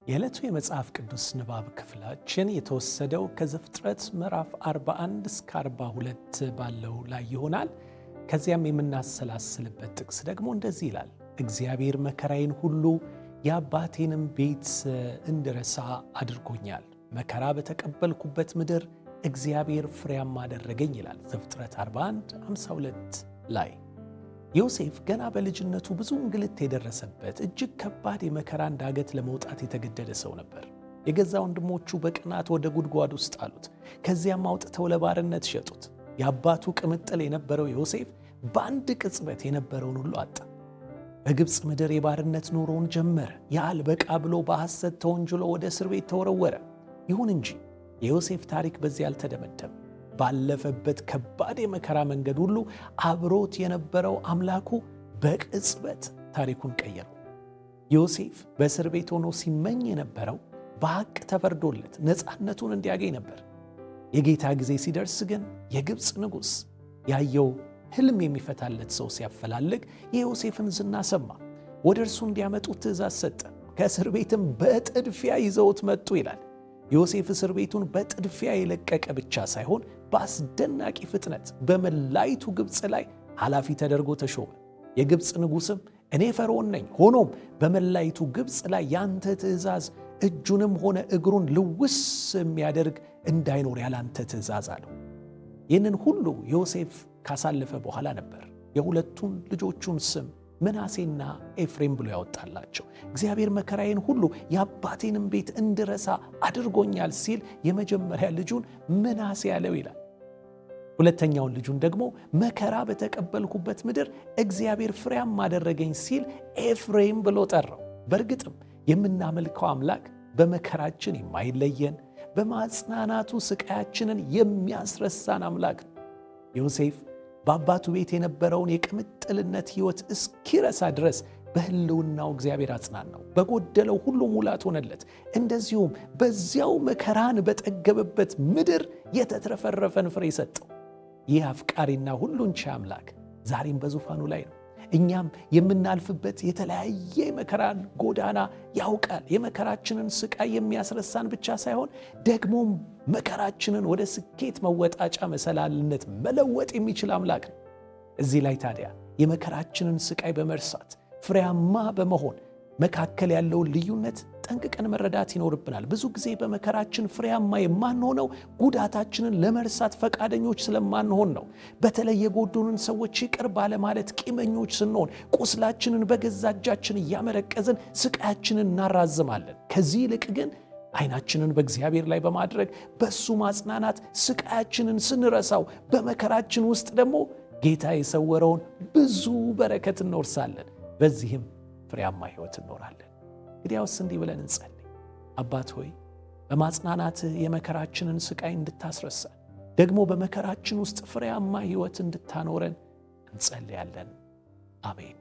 የዕለቱ የመጽሐፍ ቅዱስ ንባብ ክፍላችን የተወሰደው ከዘፍጥረት ምዕራፍ 41 እስከ 42 ባለው ላይ ይሆናል። ከዚያም የምናሰላስልበት ጥቅስ ደግሞ እንደዚህ ይላል። እግዚአብሔር መከራዬን ሁሉ የአባቴንም ቤት እንድረሳ አድርጎኛል። መከራ በተቀበልኩበት ምድር እግዚአብሔር ፍሬያማ አደረገኝ ይላል ዘፍጥረት 41 52 ላይ። ዮሴፍ ገና በልጅነቱ ብዙ እንግልት የደረሰበት እጅግ ከባድ የመከራን ዳገት ለመውጣት የተገደደ ሰው ነበር። የገዛ ወንድሞቹ በቅናት ወደ ጉድጓድ ውስጥ አሉት። ከዚያም አውጥተው ለባርነት ሸጡት። የአባቱ ቅምጥል የነበረው ዮሴፍ በአንድ ቅጽበት የነበረውን ሁሉ አጣ። በግብፅ ምድር የባርነት ኑሮውን ጀመረ። ያልበቃ ብሎ በሐሰት ተወንጅሎ ወደ እስር ቤት ተወረወረ። ይሁን እንጂ የዮሴፍ ታሪክ በዚህ አልተደመደም። ባለፈበት ከባድ የመከራ መንገድ ሁሉ አብሮት የነበረው አምላኩ በቅጽበት ታሪኩን ቀየረው። ዮሴፍ በእስር ቤት ሆኖ ሲመኝ የነበረው በሐቅ ተፈርዶለት ነፃነቱን እንዲያገኝ ነበር። የጌታ ጊዜ ሲደርስ ግን የግብፅ ንጉሥ ያየው ሕልም የሚፈታለት ሰው ሲያፈላልግ የዮሴፍን ዝና ሰማ። ወደ እርሱ እንዲያመጡት ትእዛዝ ሰጠ። ከእስር ቤትም በጥድፊያ ይዘውት መጡ ይላል። ዮሴፍ እስር ቤቱን በጥድፊያ የለቀቀ ብቻ ሳይሆን በአስደናቂ ፍጥነት በመላይቱ ግብፅ ላይ ኃላፊ ተደርጎ ተሾመ። የግብፅ ንጉሥም እኔ ፈርዖን ነኝ፣ ሆኖም በመላይቱ ግብፅ ላይ ያንተ ትእዛዝ እጁንም ሆነ እግሩን ልውስ የሚያደርግ እንዳይኖር ያላንተ ትእዛዝ አለው። ይህንን ሁሉ ዮሴፍ ካሳለፈ በኋላ ነበር የሁለቱን ልጆቹን ስም ምናሴና ኤፍሬም ብሎ ያወጣላቸው። እግዚአብሔር መከራዬን ሁሉ የአባቴንም ቤት እንድረሳ አድርጎኛል ሲል የመጀመሪያ ልጁን ምናሴ ያለው ይላል። ሁለተኛውን ልጁን ደግሞ መከራ በተቀበልኩበት ምድር እግዚአብሔር ፍሬያማ አደረገኝ ሲል ኤፍሬም ብሎ ጠራው። በእርግጥም የምናመልከው አምላክ በመከራችን የማይለየን፣ በማጽናናቱ ስቃያችንን የሚያስረሳን አምላክ ነው። ዮሴፍ በአባቱ ቤት የነበረውን የቅምጥልነት ሕይወት እስኪረሳ ድረስ በሕልውናው እግዚአብሔር አጽናናው። በጎደለው ሁሉ ሙላት ሆነለት። እንደዚሁም በዚያው መከራን በጠገበበት ምድር የተትረፈረፈን ፍሬ ሰጠው። ይህ አፍቃሪና ሁሉን ቻይ አምላክ ዛሬም በዙፋኑ ላይ ነው። እኛም የምናልፍበት የተለያየ የመከራን ጎዳና ያውቃል። የመከራችንን ስቃይ የሚያስረሳን ብቻ ሳይሆን ደግሞም መከራችንን ወደ ስኬት መወጣጫ መሰላልነት መለወጥ የሚችል አምላክ ነው። እዚህ ላይ ታዲያ የመከራችንን ስቃይ በመርሳት ፍሬያማ በመሆን መካከል ያለውን ልዩነት ጠንቅቀን መረዳት ይኖርብናል። ብዙ ጊዜ በመከራችን ፍሬያማ የማንሆነው ጉዳታችንን ለመርሳት ፈቃደኞች ስለማንሆን ነው። በተለይ የጎዱንን ሰዎች ይቅር ባለማለት ቂመኞች ስንሆን ቁስላችንን በገዛ እጃችን እያመረቀዝን ስቃያችንን እናራዝማለን። ከዚህ ይልቅ ግን ዓይናችንን በእግዚአብሔር ላይ በማድረግ በሱ ማጽናናት ስቃያችንን ስንረሳው በመከራችን ውስጥ ደግሞ ጌታ የሰወረውን ብዙ በረከት እንወርሳለን። በዚህም ፍሬያማ ሕይወት እንኖራለን። እንግዲያውስ እንዲህ ብለን እንጸልይ። አባት ሆይ በማጽናናትህ የመከራችንን ስቃይ እንድታስረሳን ደግሞ በመከራችን ውስጥ ፍሬያማ ሕይወት እንድታኖረን እንጸልያለን። አሜን።